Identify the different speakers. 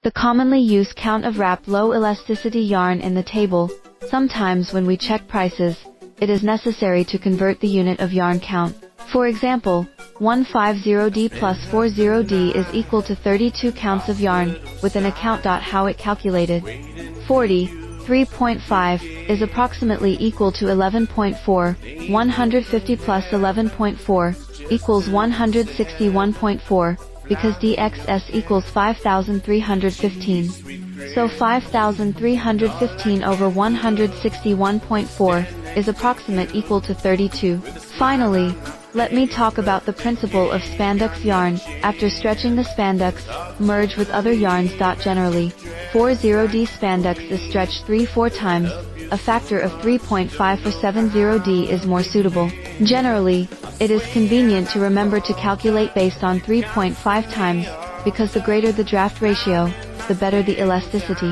Speaker 1: the commonly used count of wrapped low elasticity yarn in the table. Sometimes when we check prices, it is necessary to convert the unit of yarn count. For example, 150D plus 40D is equal to 32 counts of yarn, with an account. How it calculated. 3.5 is approximately equal to 11.4, 150 plus 11.4 equals 161.4, because DXS equals 5,315. So 5,315 over 161.4 is approximate equal to 32. Finally, let me talk about the principle of spandex yarn. After stretching the spandex, merge with other yarns. Generally, 40D spandex is stretched 3-4 times, a factor of 3.5 for 70D is more suitable. Generally, it is convenient to remember to calculate based on 3.5 times, because the greater the draft ratio, the better the elasticity.